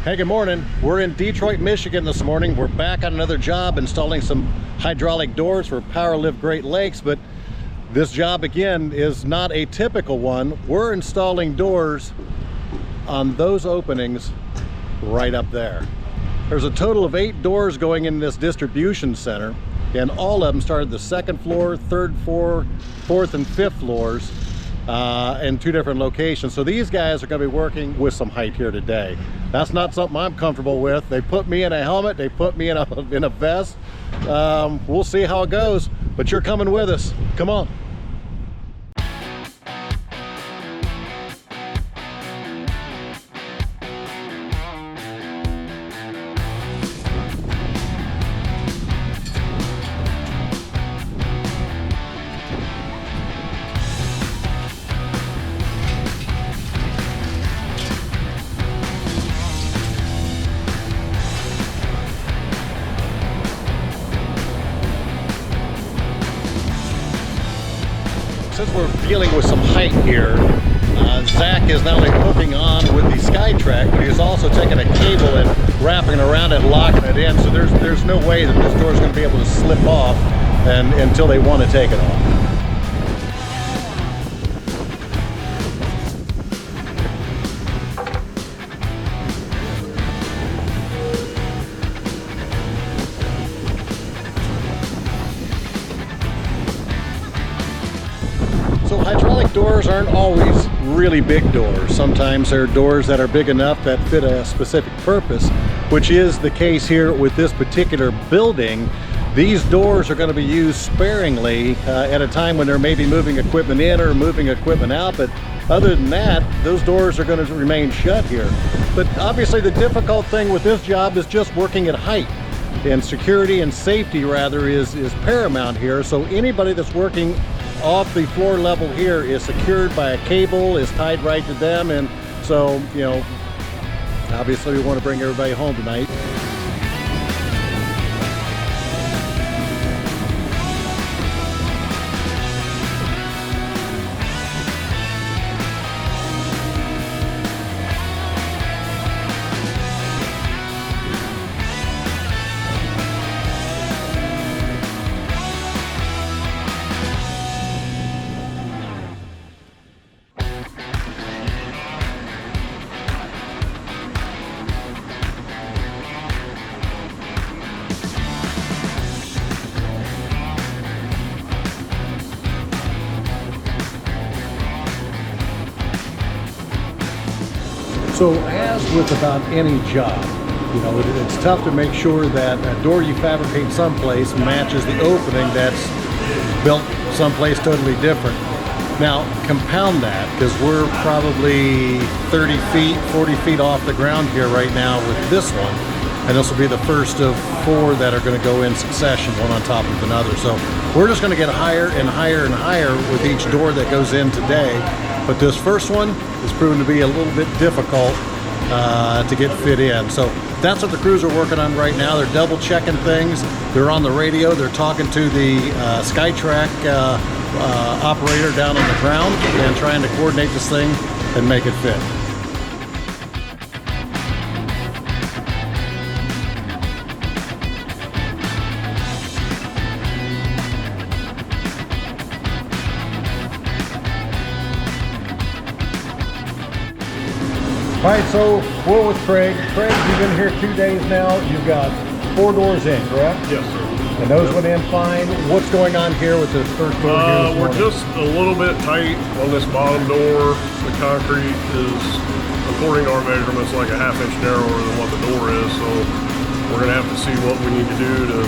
Hey, good morning. We're in Detroit, Michigan this morning. We're back on another job installing some hydraulic doors for PowerLift Great Lakes, but this job again is not a typical one. We're installing doors on those openings right up there. There's a total of 8 doors going in this distribution center, and all of them start at the 2nd floor, 3rd floor, 4th and 5th floors in 2 different locations. So these guys are going to be working with some height here today. That's not something I'm comfortable with. They put me in a helmet, they put me in a vest. We'll see how it goes, but you're coming with us. Come on. Since we're dealing with some height here, Zach is not only hooking on with the SkyTrack, but he's also taking a cable and wrapping it around it and locking it in. So there's no way that this door is going to be able to slip off until they want to take it off. So hydraulic doors aren't always really big doors. Sometimes they're doors that are big enough that fit a specific purpose, which is the case here with this particular building. These doors are going to be used sparingly at a time when they're maybe moving equipment in or moving equipment out, but other than that, those doors are going to remain shut here. But obviously the difficult thing with this job is just working at height, and security and safety rather is paramount here. So anybody that's working off the floor level here is secured by a cable, is tied right to them, and so, you know, obviously we want to bring everybody home tonight. So as with about any job, you know, it's tough to make sure that a door you fabricate someplace matches the opening that's built someplace totally different. Now compound that, because we're probably 30 feet, 40 feet off the ground here right now with this one. And this will be the first of 4 that are going to go in succession, one on top of another. So we're just going to get higher and higher and higher with each door that goes in today. But this first one is proven to be a little bit difficult to get fit in. So that's what the crews are working on right now. They're double checking things. They're on the radio. They're talking to the SkyTrack operator down on the ground and trying to coordinate this thing and make it fit. All right, so we're with Craig. Craig, you've been here 2 days now. You've got 4 doors in, correct? Yes, sir. And those went in fine. What's going on here with the first door here this We're morning? just a little bit tight on this bottom door. The concrete is, according to our measurements, like a ½ inch narrower than what the door is. So we're gonna have to see what we need to do to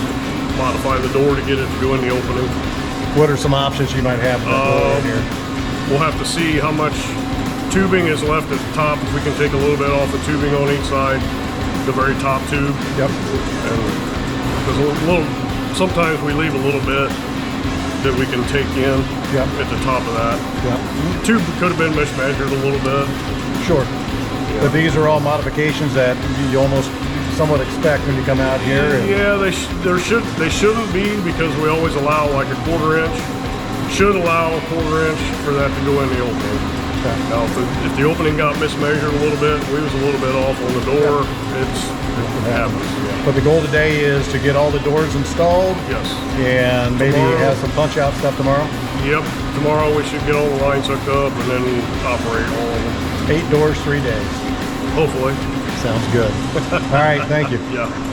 modify the door to get it to go in the opening. What are some options you might have with the door in here? We'll have to see how much tubing is left at the top. If we can take a little bit off the tubing on each side, the very top tube. Yep. And because sometimes we leave a little bit that we can take in at the top of that. Yep. Tube could have been mismeasured a little bit. Sure. Yeah. But these are all modifications that you almost somewhat expect when you come out here. Yeah, they shouldn't be, because we always allow like a 1/4 inch. Should allow a 1/4 inch for that to go in the opening. Okay. Now, if the opening got mismeasured a little bit, we was a little bit off on the door, it happens. But the goal today is to get all the doors installed. Yes. And maybe have some punch out stuff tomorrow. Yep. Tomorrow we should get all the lines hooked up and then operate all of them. 8 doors, 3 days. Hopefully. Sounds good. All right, thank you. Yeah.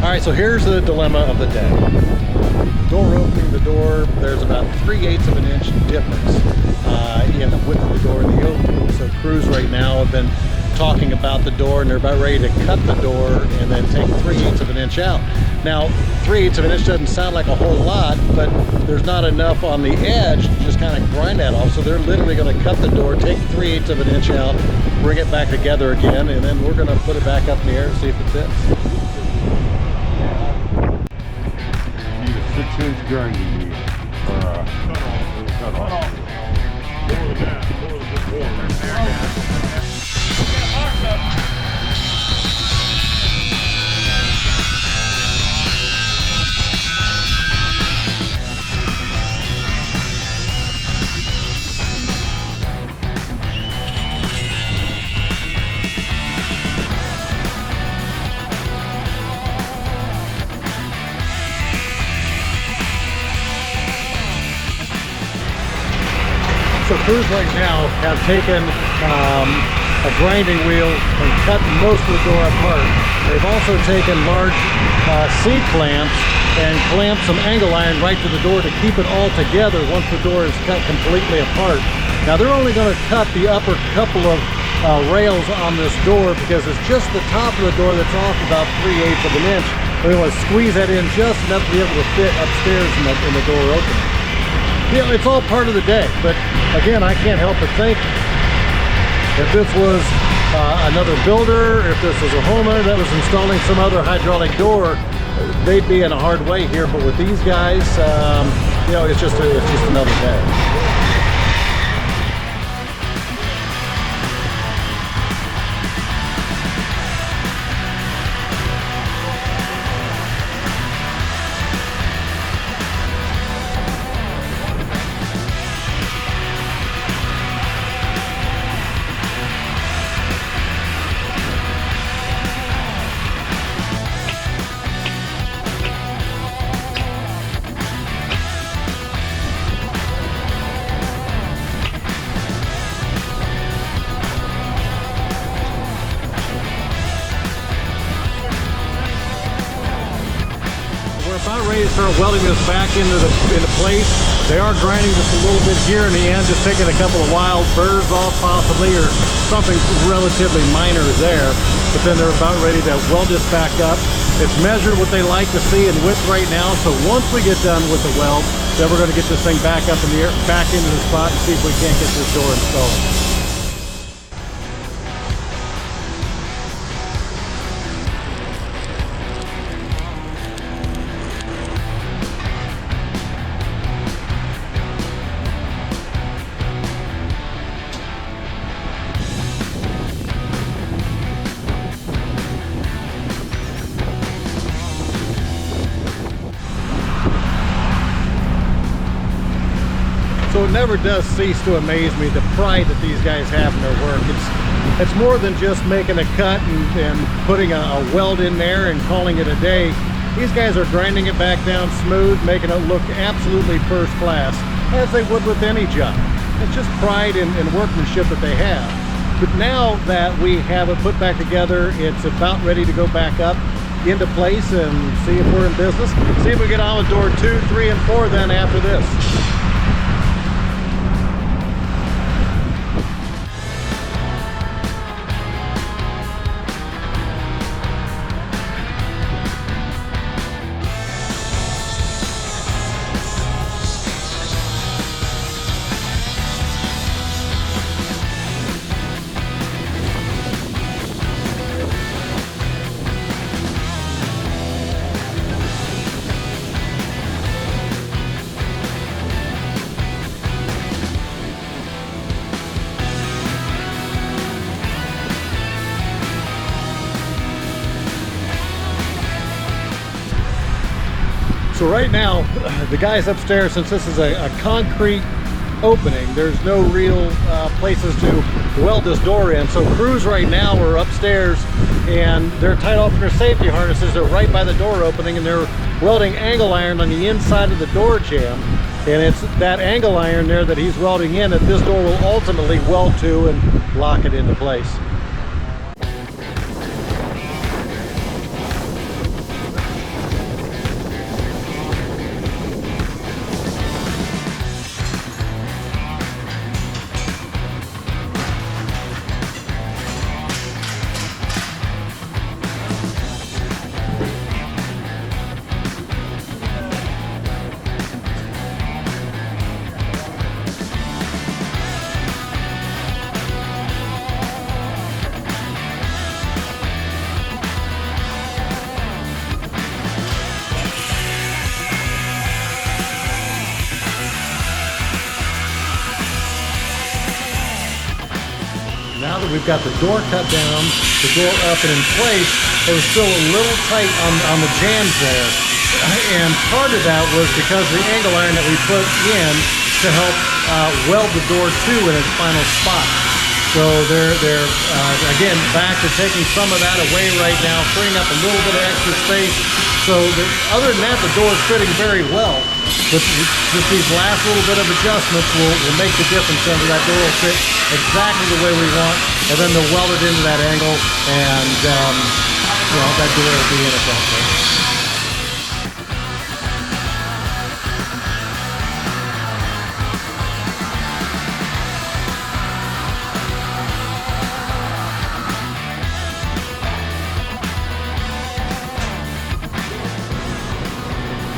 All right, so here's the dilemma of the day. Door opening, the door, there's about 3/8 of an inch difference in the width of the door and the opening. So crews right now have been talking about the door and they're about ready to cut the door and then take 3/8 of an inch out. Now, 3/8 of an inch doesn't sound like a whole lot, but there's not enough on the edge to just kind of grind that off. So they're literally going to cut the door, take 3/8 of an inch out, bring it back together again, and then we're going to put it back up in the air and see if it fits. 6-inch grinding wheel or cut off. More than that. More than just one. So crews right now have taken a grinding wheel and cut most of the door apart. They've also taken large C-clamps and clamped some angle iron right to the door to keep it all together once the door is cut completely apart. Now they're only going to cut the upper couple of rails on this door because it's just the top of the door that's off about 3/8 of an inch. We want to squeeze that in just enough to be able to fit upstairs in the door opening. You know, it's all part of the day, but again, I can't help but think if this was another builder, if this was a homeowner that was installing some other hydraulic door, they'd be in a hard way here. But with these guys, you know, it's just another day. About ready to start welding this back into place. They are grinding just a little bit here in the end, just taking a couple of wild burrs off possibly, or something relatively minor there. But then they're about ready to weld this back up. It's measured what they like to see in width right now. So once we get done with the weld, then we're going to get this thing back up in the air, back into the spot, and see if we can't get this door installed. it never does cease to amaze me, the pride that these guys have in their work. It's more than just making a cut and putting a weld in there and calling it a day. These guys are grinding it back down smooth, making it look absolutely first class, as they would with any job. It's just pride and workmanship that they have. But now that we have it put back together, it's about ready to go back up into place and see if we're in business. See if we get on with door 2, 3, and 4 then after this. So right now, the guys upstairs, since this is a concrete opening, there's no real places to weld this door in. So crews right now are upstairs and they're tied off in their safety harnesses. They're right by the door opening and they're welding angle iron on the inside of the door jamb. And it's that angle iron there that he's welding in that this door will ultimately weld to and lock it into place. Now that we've got the door cut down, the door up and in place, it was still a little tight on the jambs there. And part of that was because of the angle iron that we put in to help weld the door to in its final spot. So they're again, back to taking some of that away right now, freeing up a little bit of extra space. So other than that, the door is fitting very well. But just these last little bit of adjustments will make the difference. Under that door will fit exactly the way we want, and then they'll weld it into that angle, and that door will be in at that point.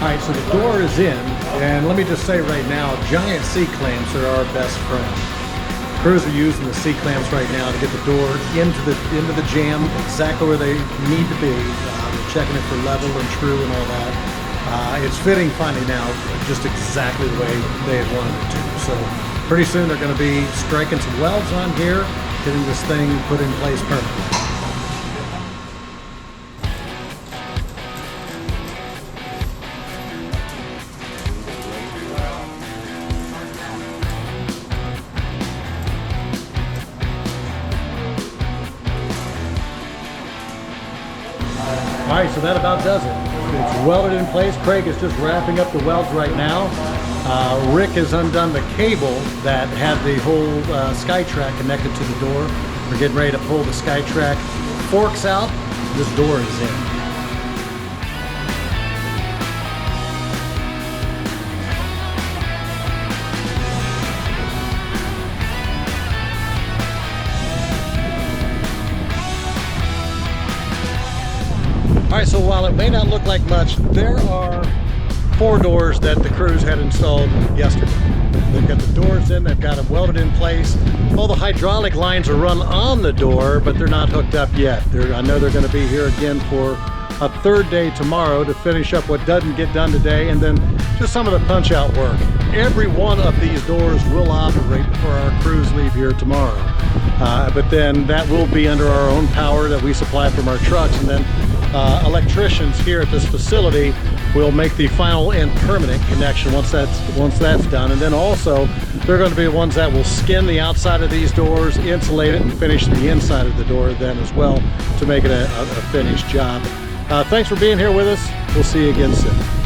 All right, so the door is in, and let me just say right now, giant C-clamps are our best friend. Crews are using the C-clamps right now to get the door into the jamb exactly where they need to be. They're checking it for level and true and all that. It's fitting finally now, just exactly the way they had wanted it to. So pretty soon they're going to be striking some welds on here, getting this thing put in place permanently. All right, so that about does it. It's welded in place. Craig is just wrapping up the welds right now. Rick has undone the cable that had the whole SkyTrack connected to the door. We're getting ready to pull the SkyTrack forks out. This door is in. All right, so while it may not look like much, there are 4 doors that the crews had installed yesterday. They've got the doors in, they've got them welded in place. All the hydraulic lines are run on the door, but they're not hooked up yet. I know they're going to be here again for a 3rd day tomorrow to finish up what doesn't get done today, and then just some of the punch out work. Every one of these doors will operate before our crews leave here tomorrow. But then that will be under our own power that we supply from our trucks, and then electricians here at this facility we'll make the final and permanent connection once that's done. And then also they're going to be the ones that will skin the outside of these doors, insulate it, and finish the inside of the door then as well to make it a finished job. Thanks for being here with us. We'll see you again soon.